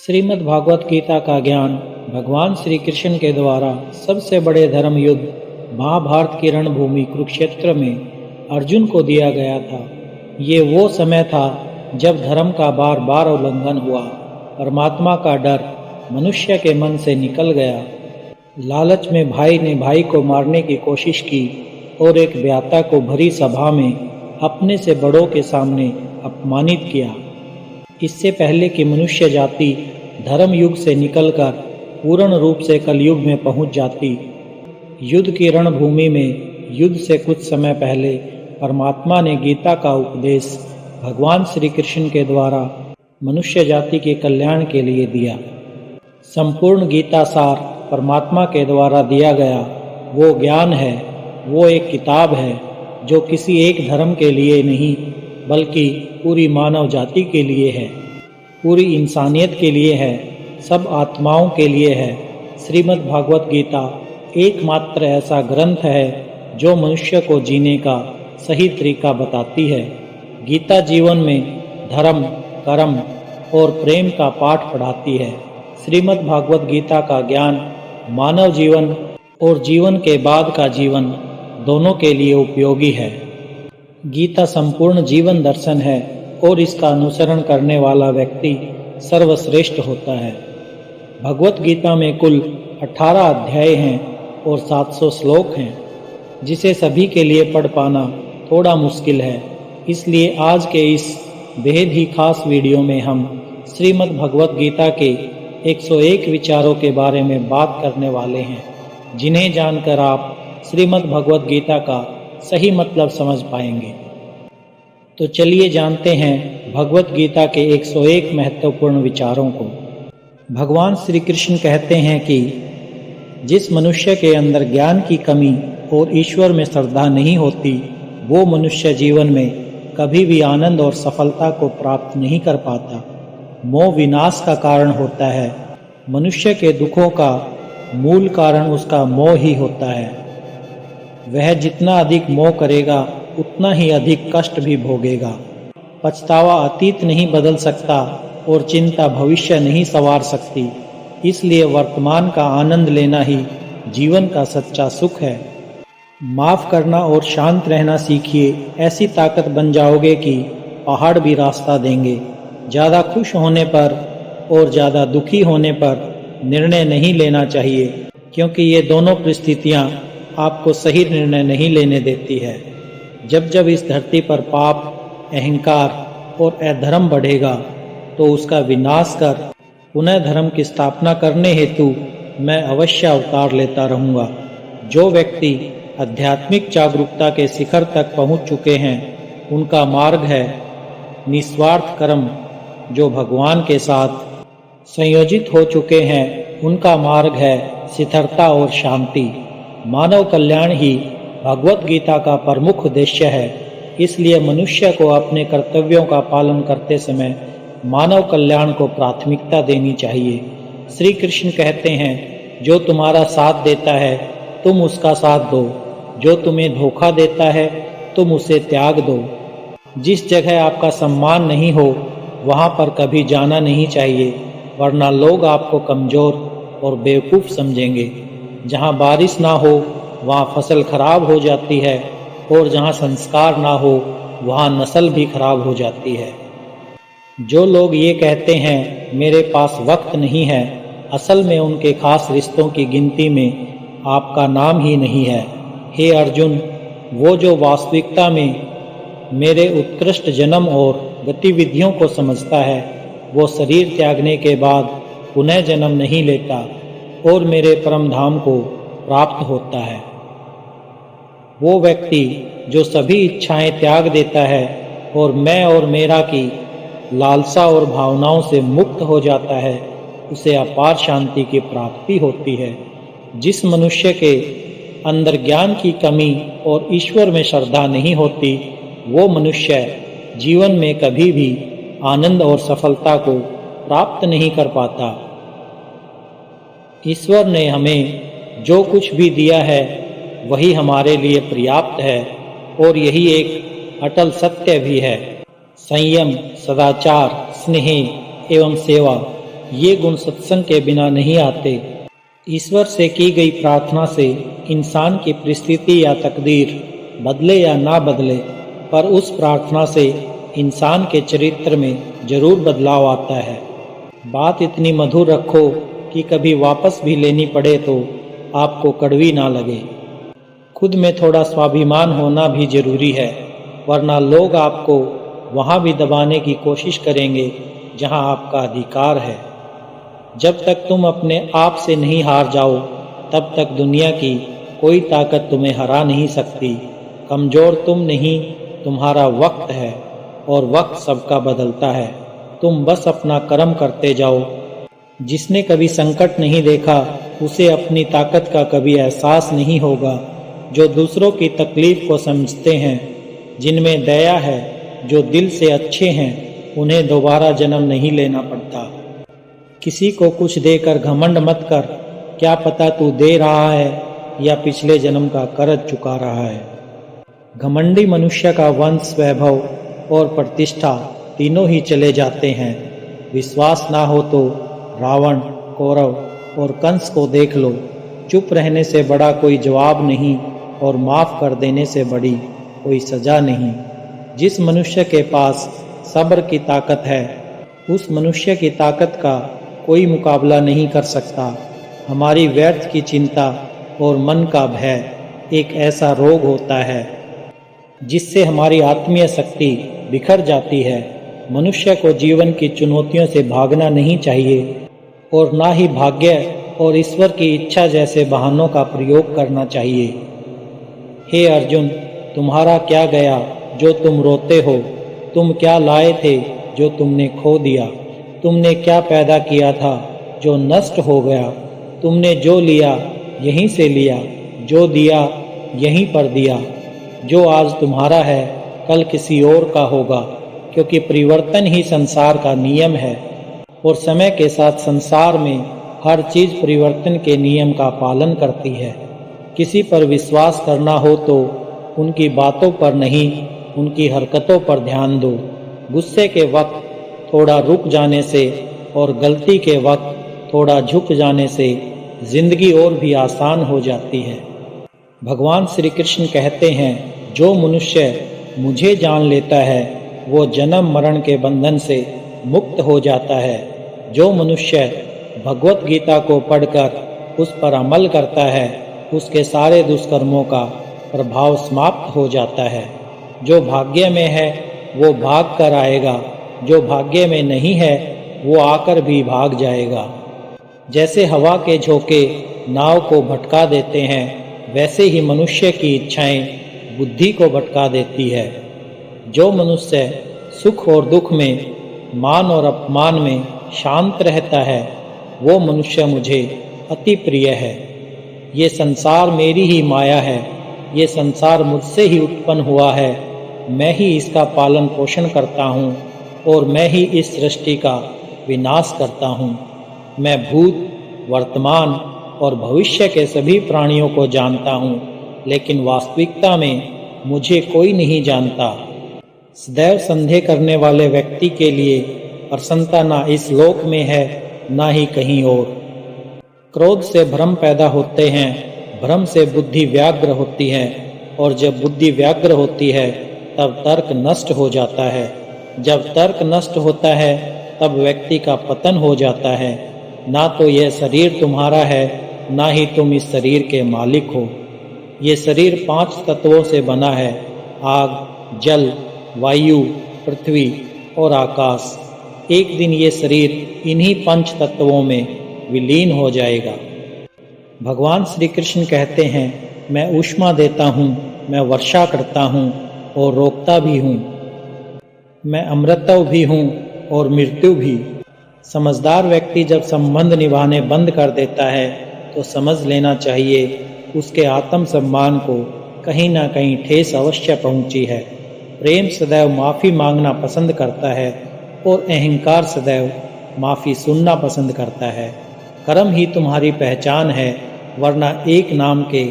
श्रीमद् भागवत गीता का ज्ञान भगवान श्री कृष्ण के द्वारा सबसे बड़े धर्म युद्ध महाभारत की रणभूमि कुरुक्षेत्र में अर्जुन को दिया गया था। ये वो समय था जब धर्म का बार बार उल्लंघन हुआ, परमात्मा का डर मनुष्य के मन से निकल गया। लालच में भाई ने भाई को मारने की कोशिश की और एक व्याता को भरी सभा में अपने से बड़ों के सामने अपमानित किया। इससे पहले कि मनुष्य जाति धर्म युग से निकलकर पूर्ण रूप से कलयुग में पहुंच जाती, युद्ध की रणभूमि में युद्ध से कुछ समय पहले परमात्मा ने गीता का उपदेश भगवान श्री कृष्ण के द्वारा मनुष्य जाति के कल्याण के लिए दिया। संपूर्ण गीता सार परमात्मा के द्वारा दिया गया वो ज्ञान है, वो एक किताब है जो किसी एक धर्म के लिए नहीं बल्कि पूरी मानव जाति के लिए है, पूरी इंसानियत के लिए है, सब आत्माओं के लिए है। श्रीमद् भागवत गीता एकमात्र ऐसा ग्रंथ है जो मनुष्य को जीने का सही तरीका बताती है। गीता जीवन में धर्म, कर्म और प्रेम का पाठ पढ़ाती है। श्रीमद् भागवत गीता का ज्ञान मानव जीवन और जीवन के बाद का जीवन दोनों के लिए उपयोगी है। गीता संपूर्ण जीवन दर्शन है और इसका अनुसरण करने वाला व्यक्ति सर्वश्रेष्ठ होता है। भगवत गीता में कुल 18 अध्याय हैं और 700 श्लोक हैं, जिसे सभी के लिए पढ़ पाना थोड़ा मुश्किल है। इसलिए आज के इस बेहद ही खास वीडियो में हम श्रीमद् भगवत गीता के 101 विचारों के बारे में बात करने वाले हैं, जिन्हें जानकर आप श्रीमद् भगवत गीता का सही मतलब समझ पाएंगे। तो चलिए जानते हैं भगवत गीता के 101 महत्वपूर्ण विचारों को। भगवान श्री कृष्ण कहते हैं कि जिस मनुष्य के अंदर ज्ञान की कमी और ईश्वर में श्रद्धा नहीं होती, वो मनुष्य जीवन में कभी भी आनंद और सफलता को प्राप्त नहीं कर पाता। मोह विनाश का कारण होता है। मनुष्य के दुखों का मूल कारण उसका मोह ही होता है। वह जितना अधिक मोह करेगा उतना ही अधिक कष्ट भी भोगेगा। पछतावा अतीत नहीं बदल सकता और चिंता भविष्य नहीं संवार सकती। इसलिए वर्तमान का आनंद लेना ही जीवन का सच्चा सुख है। माफ करना और शांत रहना सीखिए, ऐसी ताकत बन जाओगे कि पहाड़ भी रास्ता देंगे। ज़्यादा खुश होने पर और ज़्यादा दुखी होने पर निर्णय नहीं लेना चाहिए, क्योंकि ये दोनों परिस्थितियाँ आपको सही निर्णय नहीं लेने देती है। जब जब इस धरती पर पाप, अहंकार और अधर्म बढ़ेगा तो उसका विनाश कर पुनः धर्म की स्थापना करने हेतु मैं अवश्य अवतार लेता रहूँगा। जो व्यक्ति आध्यात्मिक जागरूकता के शिखर तक पहुँच चुके हैं, उनका मार्ग है निस्वार्थ कर्म। जो भगवान के साथ संयोजित हो चुके हैं, उनका मार्ग है स्थिरता और शांति। मानव कल्याण ही भगवत गीता का प्रमुख उद्देश्य है। इसलिए मनुष्य को अपने कर्तव्यों का पालन करते समय मानव कल्याण को प्राथमिकता देनी चाहिए। श्री कृष्ण कहते हैं, जो तुम्हारा साथ देता है तुम उसका साथ दो, जो तुम्हें धोखा देता है तुम उसे त्याग दो। जिस जगह आपका सम्मान नहीं हो वहाँ पर कभी जाना नहीं चाहिए, वरना लोग आपको कमज़ोर और बेवकूफ़ समझेंगे। जहाँ बारिश ना हो वहाँ फसल खराब हो जाती है और जहाँ संस्कार ना हो वहाँ नस्ल भी खराब हो जाती है। जो लोग ये कहते हैं मेरे पास वक्त नहीं है, असल में उनके खास रिश्तों की गिनती में आपका नाम ही नहीं है। हे अर्जुन, वो जो वास्तविकता में मेरे उत्कृष्ट जन्म और गतिविधियों को समझता है, वो शरीर त्यागने के बाद पुनः जन्म नहीं लेता और मेरे परम धाम को प्राप्त होता है। वो व्यक्ति जो सभी इच्छाएं त्याग देता है और मैं और मेरा की लालसा और भावनाओं से मुक्त हो जाता है, उसे अपार शांति की प्राप्ति होती है। जिस मनुष्य के अंदर ज्ञान की कमी और ईश्वर में श्रद्धा नहीं होती, वो मनुष्य जीवन में कभी भी आनंद और सफलता को प्राप्त नहीं कर पाता। ईश्वर ने हमें जो कुछ भी दिया है वही हमारे लिए पर्याप्त है और यही एक अटल सत्य भी है। संयम, सदाचार, स्नेह एवं सेवा ये गुण सत्संग के बिना नहीं आते। ईश्वर से की गई प्रार्थना से इंसान की परिस्थिति या तकदीर बदले या ना बदले, पर उस प्रार्थना से इंसान के चरित्र में जरूर बदलाव आता है। बात इतनी मधुर रखो कि कभी वापस भी लेनी पड़े तो आपको कड़वी ना लगे। खुद में थोड़ा स्वाभिमान होना भी जरूरी है, वरना लोग आपको वहाँ भी दबाने की कोशिश करेंगे जहाँ आपका अधिकार है। जब तक तुम अपने आप से नहीं हार जाओ, तब तक दुनिया की कोई ताकत तुम्हें हरा नहीं सकती। कमज़ोर तुम नहीं, तुम्हारा वक्त है, और वक्त सबका बदलता है। तुम बस अपना कर्म करते जाओ। जिसने कभी संकट नहीं देखा, उसे अपनी ताकत का कभी एहसास नहीं होगा। जो दूसरों की तकलीफ को समझते हैं, जिनमें दया है, जो दिल से अच्छे हैं, उन्हें दोबारा जन्म नहीं लेना पड़ता। किसी को कुछ देकर घमंड मत कर, क्या पता तू दे रहा है या पिछले जन्म का कर्ज चुका रहा है। घमंडी मनुष्य का वंश, वैभव और प्रतिष्ठा तीनों ही चले जाते हैं। विश्वास ना हो तो रावण, कौरव और कंस को देख लो। चुप रहने से बड़ा कोई जवाब नहीं, और माफ़ कर देने से बड़ी कोई सज़ा नहीं। जिस मनुष्य के पास सब्र की ताकत है, उस मनुष्य की ताकत का कोई मुकाबला नहीं कर सकता। हमारी व्यर्थ की चिंता और मन का भय एक ऐसा रोग होता है जिससे हमारी आत्मीय शक्ति बिखर जाती है। मनुष्य को जीवन की चुनौतियों से भागना नहीं चाहिए, और ना ही भाग्य और ईश्वर की इच्छा जैसे बहानों का प्रयोग करना चाहिए। हे अर्जुन, तुम्हारा क्या गया जो तुम रोते हो? तुम क्या लाए थे जो तुमने खो दिया? तुमने क्या पैदा किया था जो नष्ट हो गया? तुमने जो लिया यहीं से लिया, जो दिया यहीं पर दिया। जो आज तुम्हारा है कल किसी और का होगा, क्योंकि परिवर्तन ही संसार का नियम है, और समय के साथ संसार में हर चीज़ परिवर्तन के नियम का पालन करती है। किसी पर विश्वास करना हो तो उनकी बातों पर नहीं, उनकी हरकतों पर ध्यान दो। गुस्से के वक्त थोड़ा रुक जाने से और गलती के वक्त थोड़ा झुक जाने से जिंदगी और भी आसान हो जाती है। भगवान श्री कृष्ण कहते हैं, जो मनुष्य मुझे जान लेता है वो जन्म मरण के बंधन से मुक्त हो जाता है। जो मनुष्य भगवत गीता को पढ़कर उस पर अमल करता है, उसके सारे दुष्कर्मों का प्रभाव समाप्त हो जाता है। जो भाग्य में है वो भाग कर आएगा, जो भाग्य में नहीं है वो आकर भी भाग जाएगा। जैसे हवा के झोंके नाव को भटका देते हैं, वैसे ही मनुष्य की इच्छाएं बुद्धि को भटका देती है। जो मनुष्य सुख और दुख में, मान और अपमान में शांत रहता है, वो मनुष्य मुझे अति प्रिय है। ये संसार मेरी ही माया है, ये संसार मुझसे ही उत्पन्न हुआ है। मैं ही इसका पालन पोषण करता हूँ, और मैं ही इस सृष्टि का विनाश करता हूँ। मैं भूत, वर्तमान और भविष्य के सभी प्राणियों को जानता हूँ, लेकिन वास्तविकता में मुझे कोई नहीं जानता। सदैव संदेह करने वाले व्यक्ति के लिए प्रसन्नता ना इस लोक में है, ना ही कहीं और। क्रोध से भ्रम पैदा होते हैं, भ्रम से बुद्धि व्याग्र होती है, और जब बुद्धि व्याग्र होती है तब तर्क नष्ट हो जाता है। जब तर्क नष्ट होता है तब व्यक्ति का पतन हो जाता है। ना तो यह शरीर तुम्हारा है, ना ही तुम इस शरीर के मालिक हो। ये शरीर 5 तत्वों से बना है, आग, जल, वायु, पृथ्वी और आकाश। एक दिन ये शरीर इन्हीं 5 तत्वों में विलीन हो जाएगा। भगवान श्री कृष्ण कहते हैं, मैं ऊष्मा देता हूँ, मैं वर्षा करता हूँ और रोकता भी हूँ। मैं अमृतत्व भी हूँ और मृत्यु भी। समझदार व्यक्ति जब संबंध निभाने बंद कर देता है तो समझ लेना चाहिए उसके आत्म सम्मान को कहीं ना कहीं ठेस अवश्य पहुंची है। प्रेम सदैव माफ़ी मांगना पसंद करता है, और अहंकार सदैव माफ़ी सुनना पसंद करता है। कर्म ही तुम्हारी पहचान है, वरना एक नाम के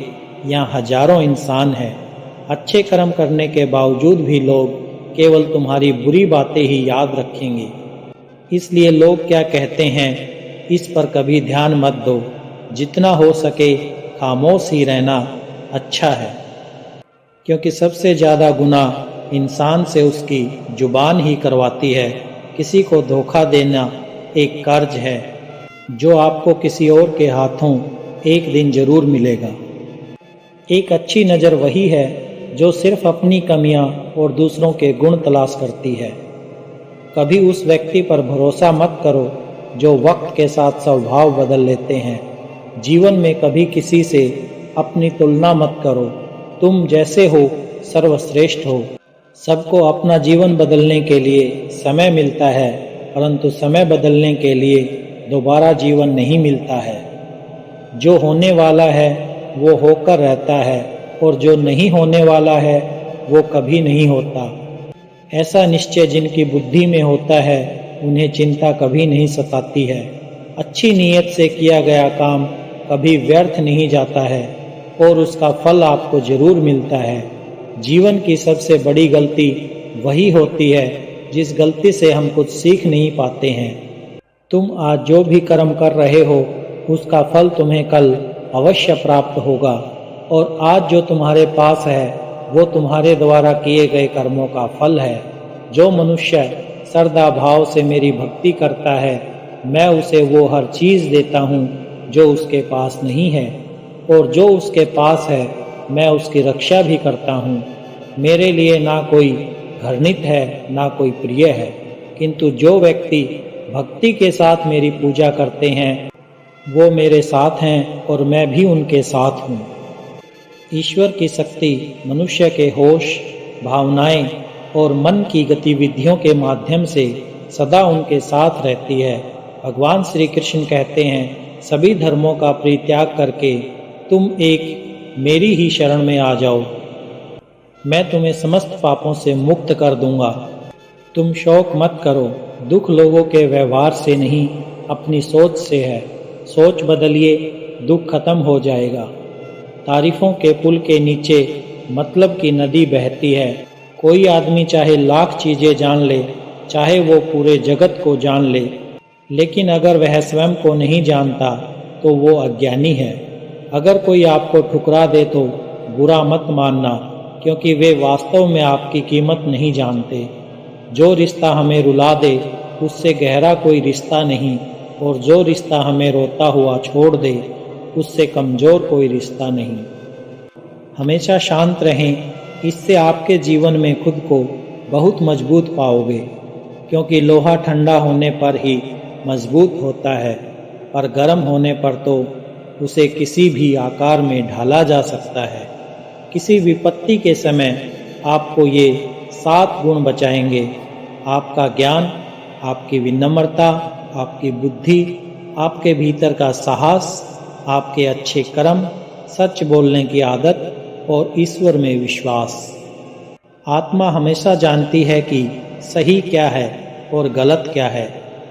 यहाँ हजारों इंसान हैं। अच्छे कर्म करने के बावजूद भी लोग केवल तुम्हारी बुरी बातें ही याद रखेंगे। इसलिए लोग क्या कहते हैं इस पर कभी ध्यान मत दो। जितना हो सके खामोश ही रहना अच्छा है, क्योंकि सबसे ज़्यादा गुनाह इंसान से उसकी जुबान ही करवाती है। किसी को धोखा देना एक कर्ज है जो आपको किसी और के हाथों एक दिन जरूर मिलेगा। एक अच्छी नज़र वही है जो सिर्फ अपनी कमियां और दूसरों के गुण तलाश करती है। कभी उस व्यक्ति पर भरोसा मत करो जो वक्त के साथ स्वभाव बदल लेते हैं। जीवन में कभी किसी से अपनी तुलना मत करो। तुम जैसे हो सर्वश्रेष्ठ हो। सबको अपना जीवन बदलने के लिए समय मिलता है, परंतु समय बदलने के लिए दोबारा जीवन नहीं मिलता है। जो होने वाला है वो होकर रहता है, और जो नहीं होने वाला है वो कभी नहीं होता। ऐसा निश्चय जिनकी बुद्धि में होता है उन्हें चिंता कभी नहीं सताती है। अच्छी नीयत से किया गया काम कभी व्यर्थ नहीं जाता है और उसका फल आपको जरूर मिलता है। जीवन की सबसे बड़ी गलती वही होती है जिस गलती से हम कुछ सीख नहीं पाते हैं। तुम आज जो भी कर्म कर रहे हो उसका फल तुम्हें कल अवश्य प्राप्त होगा, और आज जो तुम्हारे पास है वो तुम्हारे द्वारा किए गए कर्मों का फल है। जो मनुष्य श्रद्धा भाव से मेरी भक्ति करता है, मैं उसे वो हर चीज़ देता हूँ जो उसके पास नहीं है, और जो उसके पास है मैं उसकी रक्षा भी करता हूँ। मेरे लिए ना कोई घृणित है ना कोई प्रिय है, किंतु जो व्यक्ति भक्ति के साथ मेरी पूजा करते हैं वो मेरे साथ हैं और मैं भी उनके साथ हूँ। ईश्वर की शक्ति मनुष्य के होश, भावनाएं और मन की गतिविधियों के माध्यम से सदा उनके साथ रहती है। भगवान श्री कृष्ण कहते हैं, सभी धर्मों का परित्याग करके तुम एक मेरी ही शरण में आ जाओ, मैं तुम्हें समस्त पापों से मुक्त कर दूंगा। तुम शौक मत करो। दुख लोगों के व्यवहार से नहीं, अपनी सोच से है। सोच बदलिए, दुख खत्म हो जाएगा। तारीफों के पुल के नीचे मतलब की नदी बहती है। कोई आदमी चाहे लाख चीज़ें जान ले, चाहे वो पूरे जगत को जान ले, लेकिन अगर वह स्वयं को नहीं जानता तो वो अज्ञानी है। अगर कोई आपको ठुकरा दे तो बुरा मत मानना, क्योंकि वे वास्तव में आपकी कीमत नहीं जानते। जो रिश्ता हमें रुला दे उससे गहरा कोई रिश्ता नहीं, और जो रिश्ता हमें रोता हुआ छोड़ दे उससे कमज़ोर कोई रिश्ता नहीं। हमेशा शांत रहें, इससे आपके जीवन में खुद को बहुत मजबूत पाओगे, क्योंकि लोहा ठंडा होने पर ही मजबूत होता है, पर गर्म होने पर तो उसे किसी भी आकार में ढाला जा सकता है। किसी विपत्ति के समय आपको ये 7 गुण बचाएंगे: आपका ज्ञान, आपकी विनम्रता, आपकी बुद्धि, आपके भीतर का साहस, आपके अच्छे कर्म, सच बोलने की आदत और ईश्वर में विश्वास। आत्मा हमेशा जानती है कि सही क्या है और गलत क्या है,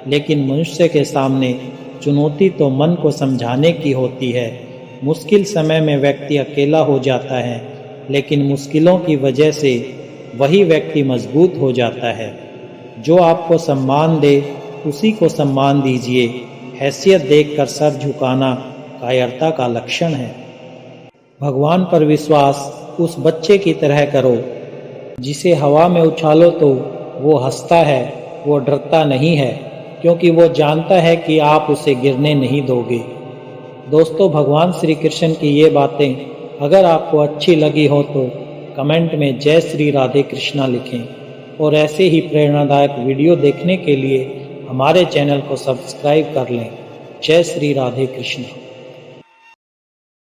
लेकिन मनुष्य के सामने चुनौती तो मन को समझाने की होती है। मुश्किल समय में व्यक्ति अकेला हो जाता है, लेकिन मुश्किलों की वजह से वही व्यक्ति मजबूत हो जाता है। जो आपको सम्मान दे उसी को सम्मान दीजिए। हैसियत देखकर सर झुकाना कायरता का लक्षण है। भगवान पर विश्वास उस बच्चे की तरह करो जिसे हवा में उछालो तो वो हंसता है, वो डरता नहीं है, क्योंकि वो जानता है कि आप उसे गिरने नहीं दोगे। दोस्तों, भगवान श्री कृष्ण की ये बातें अगर आपको अच्छी लगी हो तो कमेंट में जय श्री राधे कृष्णा लिखें, और ऐसे ही प्रेरणादायक वीडियो देखने के लिए हमारे चैनल को सब्सक्राइब कर लें। जय श्री राधे कृष्णा।